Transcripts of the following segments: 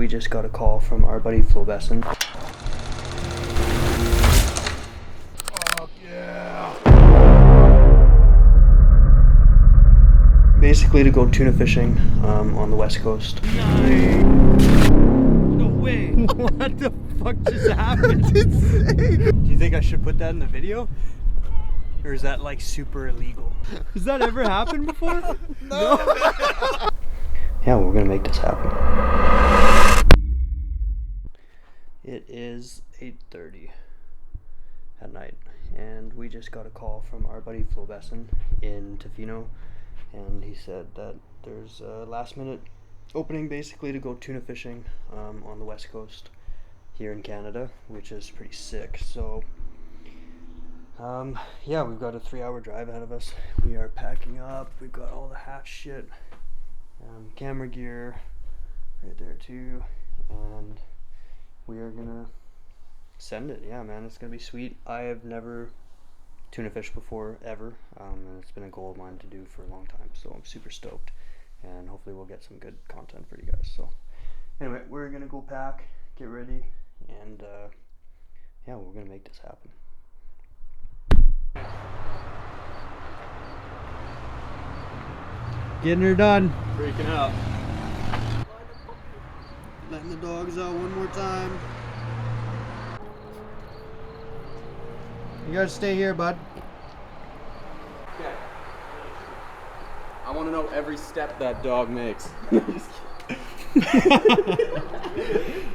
we just got a call from our buddy Flow Besson. Fuck yeah! Basically to go tuna fishing on the west coast. Nice. No way! What the fuck just happened? That's insane! Do you think I should put that in the video? Or is that like super illegal? Has that ever happened before? No! Yeah, we're gonna make this happen. It is 8:30 at night, and we just got a call from our buddy Flow Besson in Tofino, and he said that there's a last minute opening basically to go tuna fishing on the west coast here in Canada, which is pretty sick. So yeah, we've got a 3-hour drive ahead of us. We are packing up. We've got all the hatch shit, camera gear right there too, and we are gonna send it. Yeah, man, it's gonna be sweet. I have never tuna fished before ever, and it's been a goal of mine to do for a long time, so I'm super stoked, and hopefully we'll get some good content for you guys. So anyway, we're gonna go pack, get ready, and yeah, we're gonna make this happen. Getting her done. Freaking out. Letting the dogs out one more time. You gotta stay here, bud. Okay. I want to know every step that dog makes.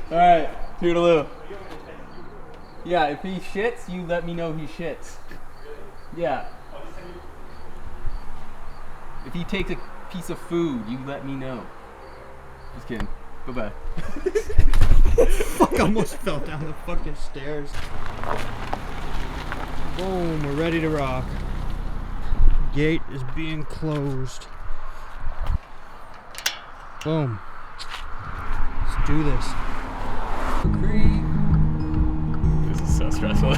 Alright, toodaloo. Yeah, if he shits, you let me know he shits. Yeah. If he takes a piece of food, you let me know. Just kidding. Bye-bye. Fuck, I almost fell down the fucking stairs. Boom, we're ready to rock. Gate is being closed. Boom. Let's do this. This is so stressful.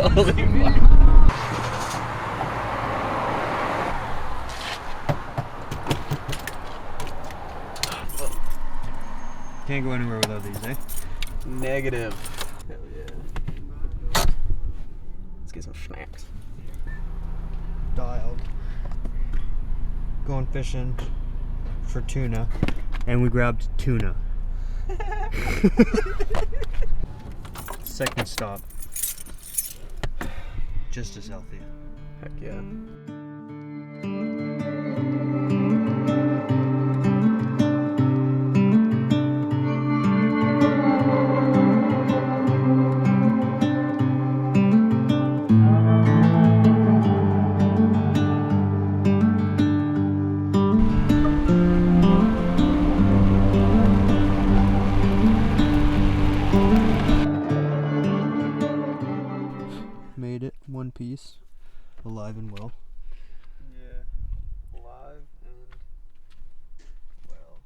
Holy fuck. Can't go anywhere without these, eh? Negative. Hell yeah. Let's get some snacks. Dialed. Going fishing for tuna, and we grabbed tuna. Second stop. Just as healthy. Heck yeah. Made it, one piece, alive and well. Yeah, live and well.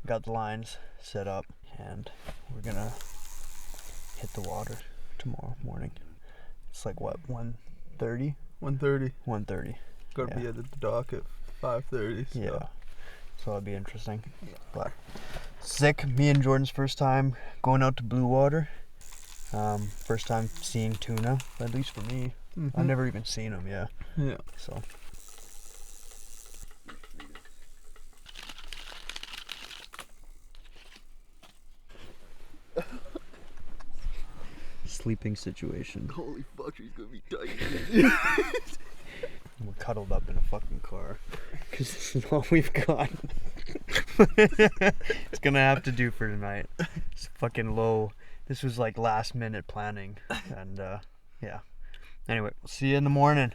Got the lines set up, and we're gonna hit the water tomorrow morning. It's like what, 1:30? 1:30. 1:30. Gotta be at the dock at 5:30. So. Yeah. So that'll be interesting. But sick. Me and Jordan's first time going out to blue water. First time seeing tuna, at least for me. I've never even seen them. Yeah. Yeah. So. Sleeping situation. Holy fuck, she's gonna be tight. We're cuddled up in a fucking car because this is all we've got. It's gonna have to do for tonight. It's fucking low. This was like last minute planning, and yeah. Anyway, we'll see you in the morning.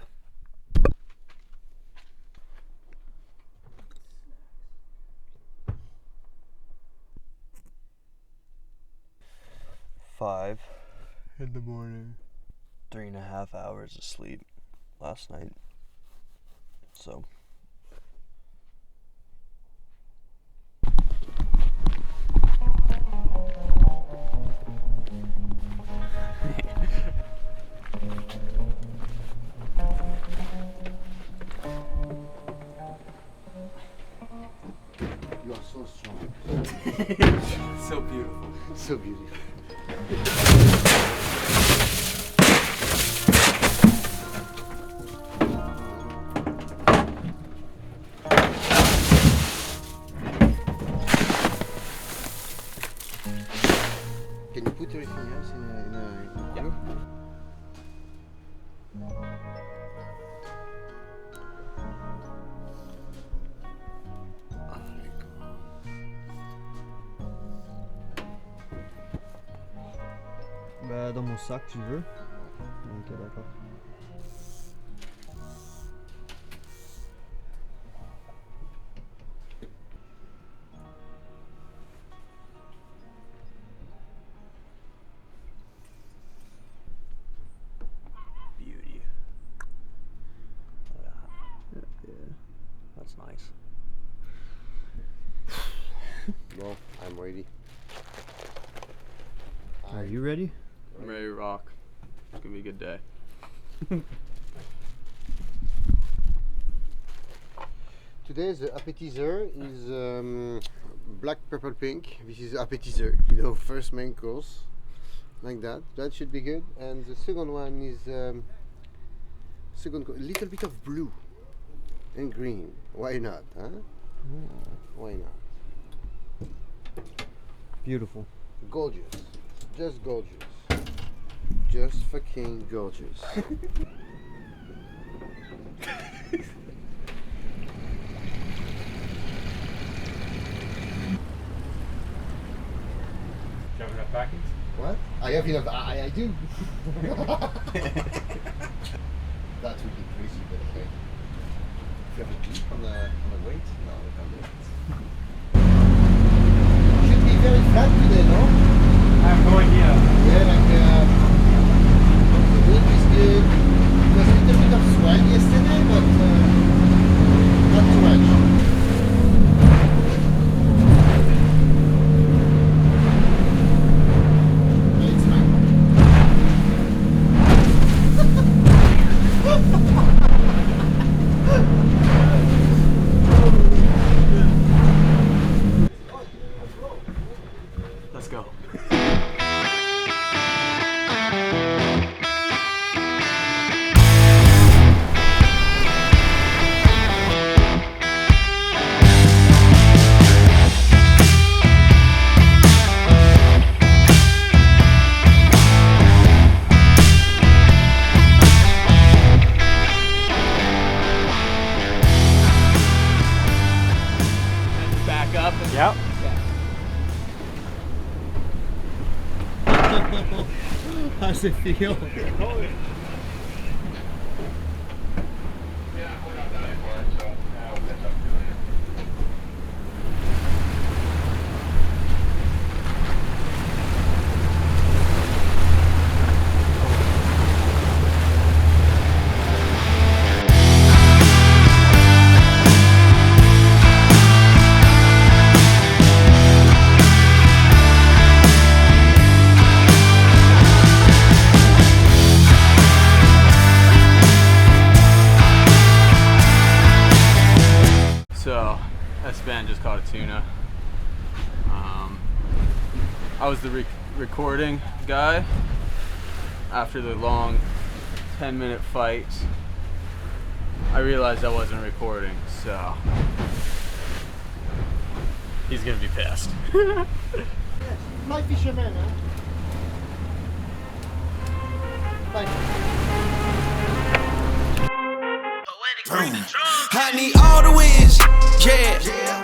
Five In the morning. 3.5 hours of sleep last night. So so strong. So beautiful. So beautiful. Can you put everything else in a Yeah. glue? Bah, dans mon sac, tu veux. Ok, d'accord. Beauty. Look at that. Yeah. That's nice. Well, I'm ready. Are you ready? I'm ready to rock. It's gonna be a good day. Today's appetizer is black pepper pink. This is appetizer, you know, first main course, like that. That should be good. And the second one is a little bit of blue and green. Why not, huh? Why not? Beautiful. Gorgeous, just gorgeous, just fucking gorgeous. Do you have enough packets? What? I have enough. I do. That would be crazy, but okay. If you have a clip on the weight, no, we can't do it. Should be very flat today, no? I have no idea. Yeah, like the wind is good. There was a little bit of swag yesterday, but not too much. It's fine. Let's go. Back up. And Yep. How's it feel? So, this band just caught a tuna. I was the recording guy after the long 10-minute fight. I realized I wasn't recording, so he's gonna be pissed. Fly fisherman, huh? I need all the wins, yeah.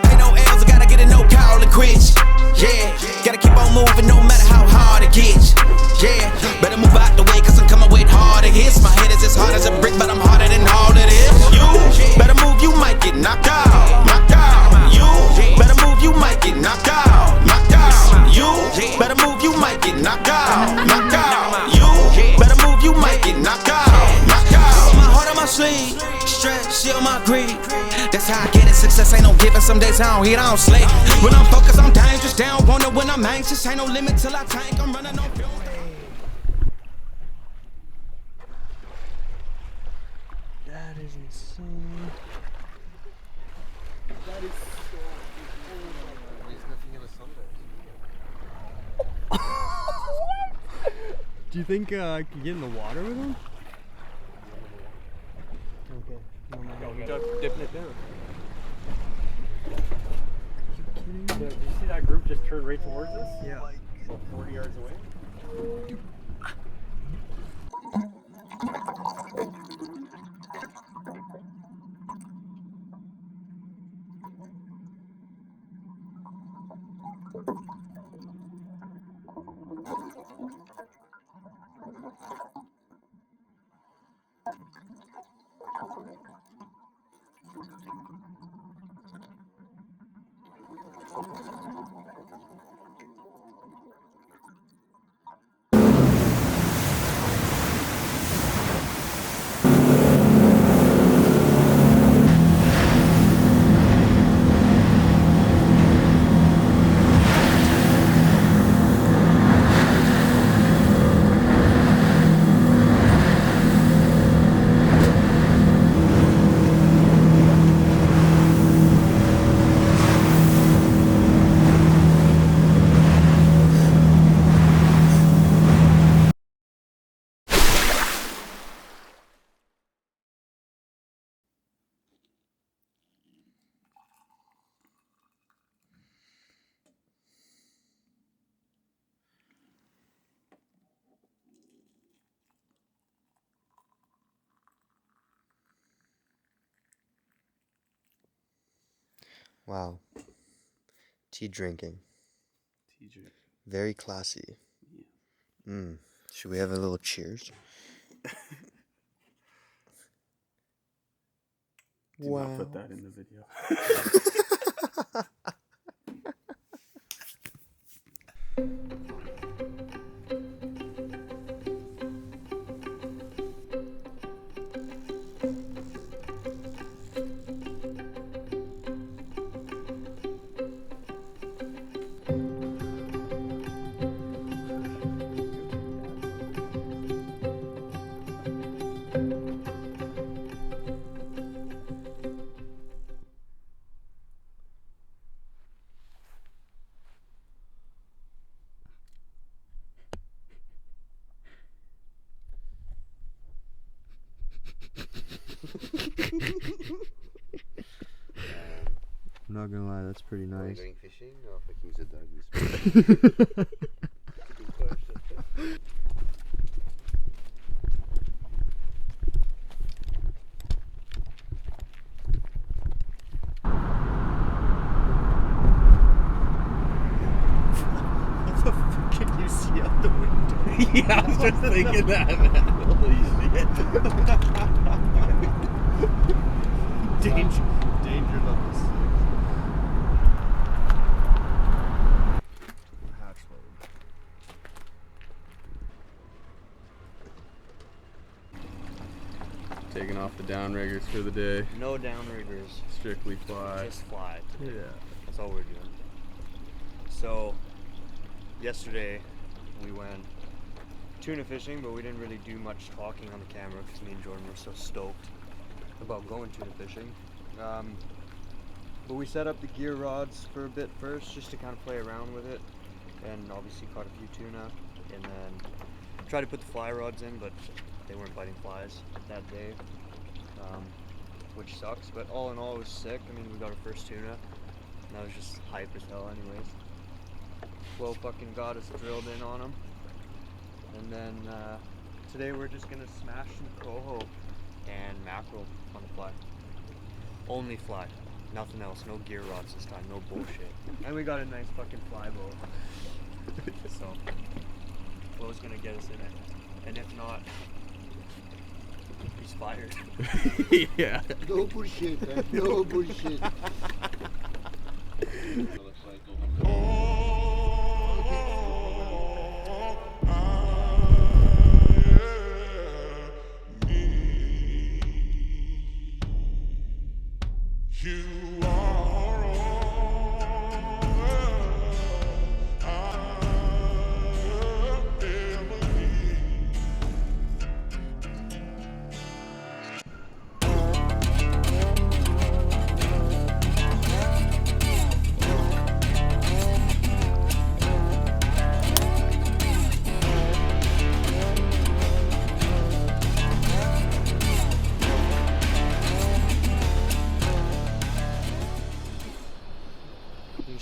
Ain't no L's, I gotta get it, no call it quits, yeah. Gotta keep on moving no matter how hard it gets, yeah. Better move out the way, cause I'm coming with harder hits. My head is as hard as a brick, but I'm harder than all of this. You better move, you might get knocked out, knocked out. You better move, you might get knocked out, knocked out. You better move, you might get knocked out, knocked out. You better move, you might get knocked out, knocked out. My heart on my sleeve. Stress, shield my greed. That's how I get it. Success ain't no giving. Some days I don't eat, I don't sleep. When I'm focused, I'm dangerous. Down, wonder when I'm anxious. Ain't no limit till I tank. I'm running on fuel. That is insane. That is so Do you think I could get in the water with him? Okay. Dipping it down. Did you see that group just turn right towards us? Yeah. About 40 yards away. Wow. Tea drinking. Tea drink. Very classy. Should we have a little cheers? Do not put that in the video. I'm not gonna lie, that's pretty Are we nice. going fishing or fucking the dog this What the fuck can you see out the window? Yeah, I was just thinking that, man. Holy shit. Danger level 6. Hatch load. Taking off the downriggers for the day. No downriggers, Strictly fly. just fly today. Yeah. That's all we're doing. So, yesterday we went tuna fishing, but we didn't really do much talking on the camera because me and Jordan were so stoked about going tuna fishing. But we set up the gear rods for a bit first, just to kind of play around with it, and obviously caught a few tuna, and then tried to put the fly rods in, but they weren't biting flies that day, which sucks. But all in all, it was sick. I mean, we got our first tuna, and that was just hype as hell anyways. Flo fucking got us drilled in on them. And then today we're just gonna smash some coho and mackerel on the fly. Only fly, nothing else, no gear rods this time, no bullshit. And we got a nice fucking fly boat. So, Flo's gonna get us in it. And if not, he's fired. Yeah. No bullshit, man. No bullshit.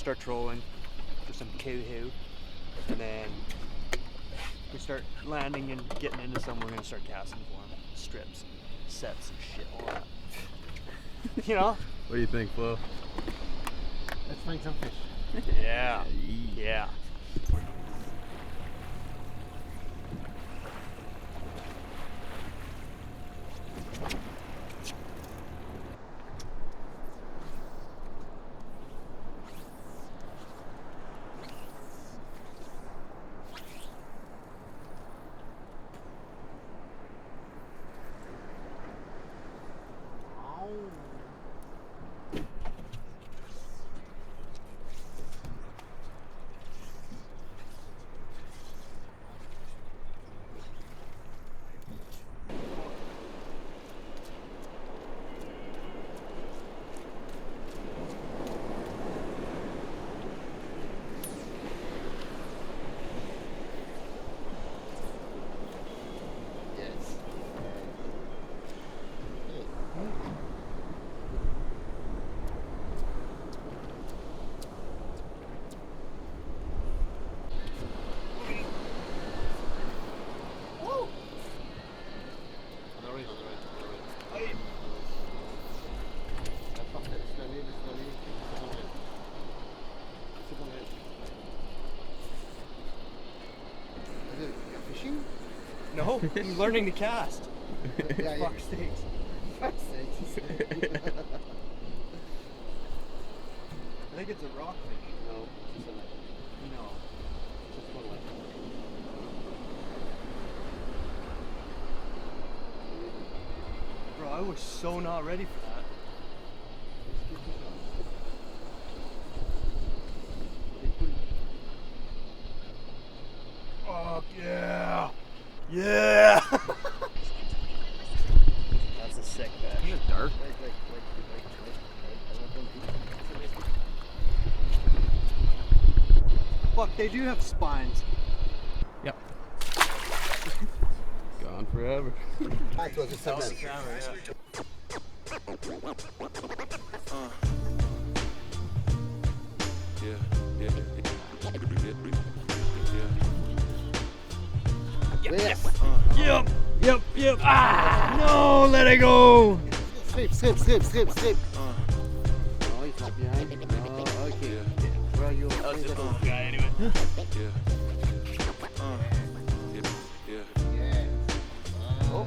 start trolling for some Coho, and then we start landing and getting into some. We're gonna start casting for them, strips, sets, and shit, all that. You know? What do you think, Flo? Let's find some fish. Yeah. Yeah. No, I'm learning to cast. Yeah, Fuck sakes. Fuck's sakes. I think it's a rockfish. No, it's just a light. No. Just one light. Bro, I was so not ready for that. Fuck yeah! Yeah! That's a sick fish. Is it dark? Wait. Fuck, they do have spines. Yep. Gone forever. It was a segment. Yes. Yep. Ah! No, let it go! Strip. No, it's not behind. No, okay. Where are you? That was just a little guy anyway. Yeah. Oh.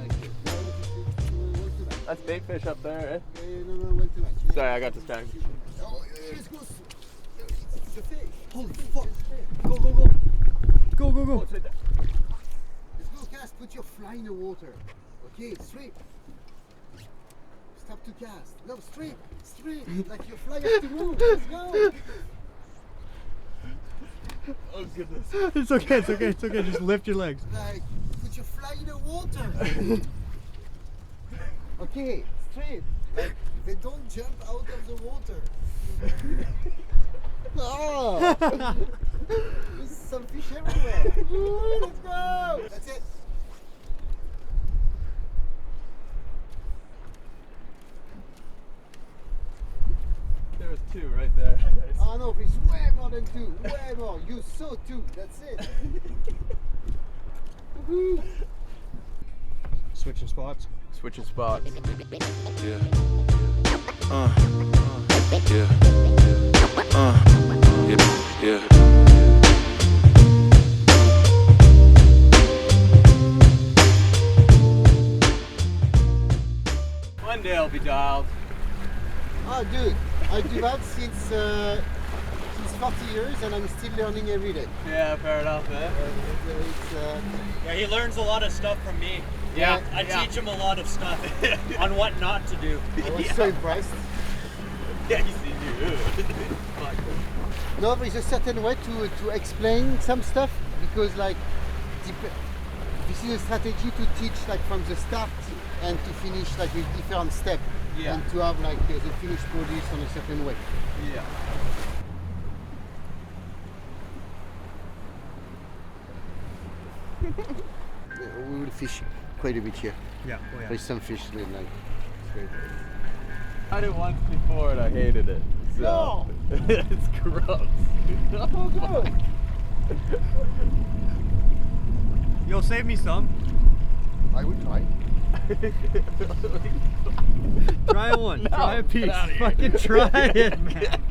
That's bait fish up there, eh? No, way too much. Sorry, I got distracted. Oh, let's go. It's a fish. Holy fuck! Go! Oh, it's right there. Let's go cast. Put your fly in the water. Okay, straight. Stop to cast. No, straight. Like your fly has to move. Let's go. Oh goodness. It's okay. Just lift your legs. Like, put your fly in the water. Okay, straight. Like, they don't jump out of the water. Oh! There's some fish everywhere. Ooh, let's go. That's it. There was two right there. Oh no, it's way more than two. Way more. You saw two. That's it. Woohoo. Switching spots. Switching spots. One day I'll be dialed. Oh, dude, I do that since 40 years, and I'm still learning every day. Yeah, fair enough, eh? Yeah, he learns a lot of stuff from me. Yeah, I teach him a lot of stuff on what not to do. I was so impressed. Yeah, you see, dude. No, there is a certain way to explain some stuff, because like this is a strategy to teach like from the start and to finish like with different steps, Yeah. and to have like the finished produce on a certain way. Yeah. We will fish quite a bit here. Yeah. There's some fish like. I did it once before and I hated it. So it's gross. Oh, good. Yo, save me some. I will try. Try one. No, try a get piece. outta here. Fucking try it, man.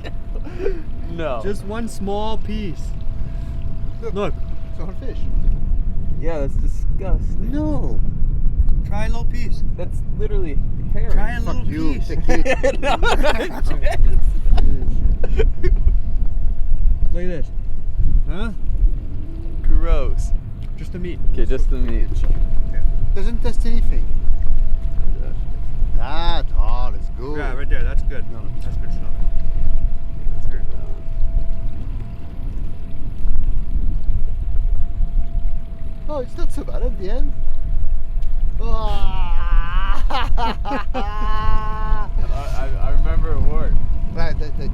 No. Just one small piece. Look. It's all fish. Yeah, that's disgusting. No. Try a little piece. That's literally herring. Try a Fuck little you. piece. Take it. No, Look at this. Huh? gross. Just the meat. Okay, just the meat. Doesn't taste anything. That, oh, let's go. Yeah, right there. That's good. No, that's good stuff. That's good. Oh, it's not so bad at the end. I remember it worked. Right, take the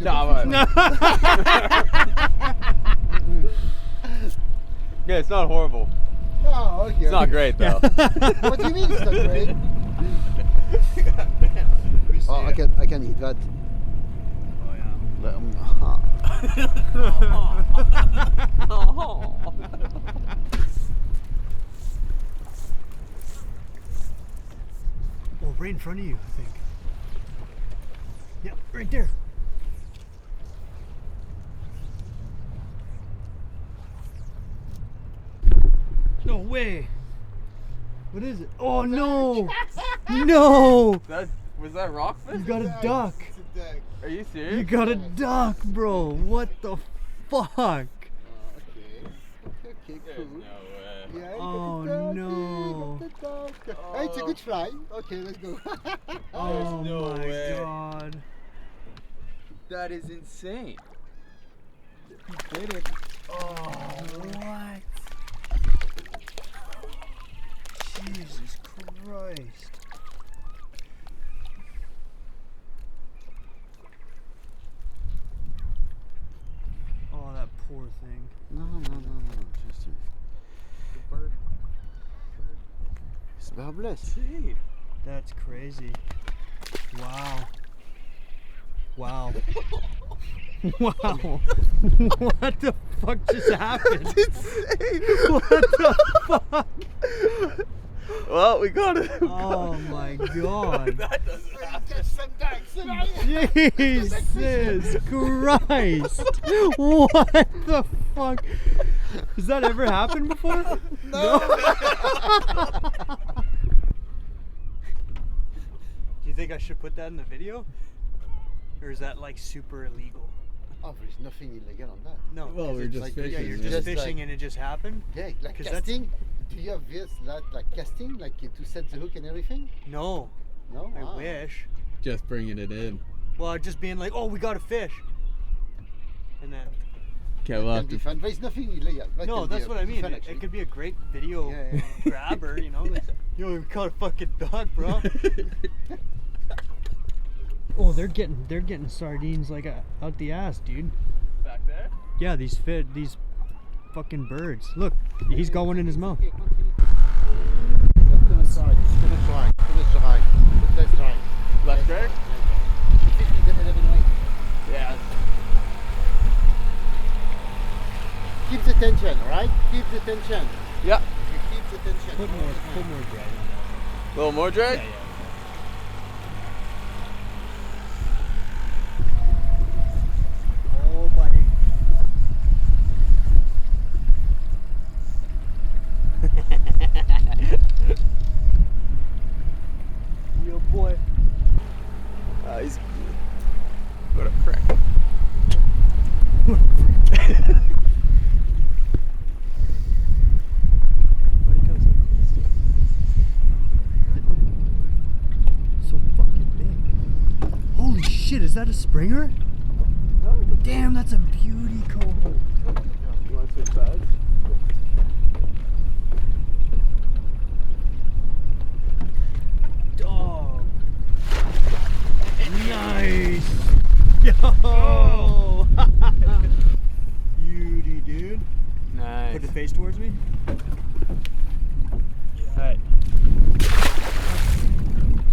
No, good fish. No. Yeah, it's not horrible. Oh, okay. It's not great though. What do you mean it's not great? Oh, I can eat that. Oh yeah. But, Oh, right in front of you, I think. Yeah, right there. No way. What is it? Oh no! No! Was that rockfish? You got a duck. It's a duck. Are you serious? You got a duck, bro. What the fuck? Okay, There's cool. no way. Yeah, you Oh, got the duck, no. you got the duck. Hey, it's a good fly. Okay, let's go. Oh no my way. god. That is insane. You did it. Oh, what? Jesus Christ. Oh, that poor thing. No. Just The bird. it's barbless. That's crazy. Wow. Wow. Wow. What the fuck just happened? What the fuck? Well, we got it. Oh my god. That doesn't happen. Jesus Christ. What the fuck? Has that ever happened before? No. Do you think I should put that in the video? Or is that like super illegal? Oh, there's nothing illegal on that. No. Well, we're it's just like- fishing. Yeah, you're Just just like- fishing and it just happened? Yeah, like 'Cause that's- casting. Do you have this, that, like casting, like to set the hook and everything? No. No. I Ah. wish. Just bringing it in. Well, just being like, oh, we got a fish. And then. Okay, That we'll can have be to. fun. There's nothing illegal. That No, can be that's a what I mean. fun, It actually. could be a great video Yeah. grabber, you know? Like, yo, we caught a fucking duck, bro. Oh, they're getting sardines like out the ass, dude. Back there? Yeah, these fucking birds. Look, he's got one in his mouth. Okay, continue. Let's try. Let's try. Let's try. Left Greg? Yeah. Keep the tension, right? Keep the tension. Yeah. You keep the tension. Put more drag on A little more drag? that. Yeah. Oh, buddy. Yo, boy. He's what a prick. Why'd he come so close to us? So fucking big. Holy shit, is that a Springer? Damn, that's a beauty, Coho. You want to switch sides? Dog. Nice. Yo. Beauty, dude. Nice. Put the face towards me. Alright.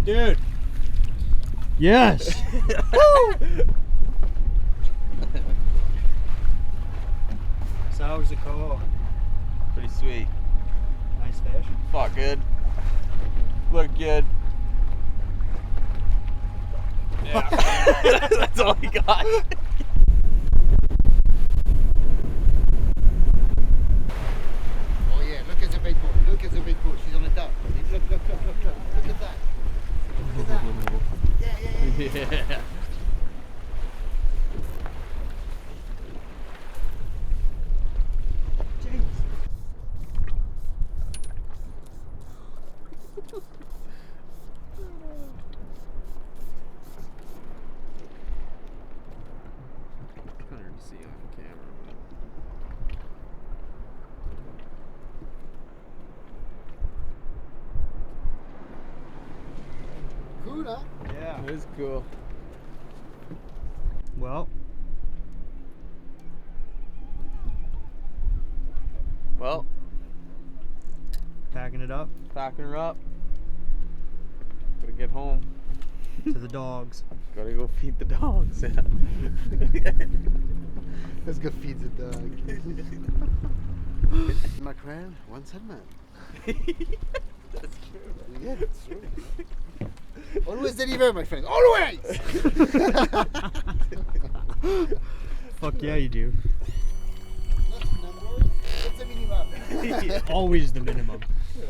Dude. Yes. hours of Coho. Pretty sweet. Nice fish. Fought good. Looked good. Yeah. That's all he got. Oh yeah, look at the bait boat. Look at the bait boat. She's on the top. Look at that. Look at that. Yeah. Hard to see on camera. Cool, huh? Yeah. It is cool. Well, Well, packing it up packing her up. Gotta get home. to the dogs. Gotta go feed the dogs. Let's go feed the dog. Mackerel, one salmon. That's true. Yeah, that's true. Always deliver, my friend. Always! Fuck yeah, you do. Not numbers, that's the minimum. Always the minimum. Yeah.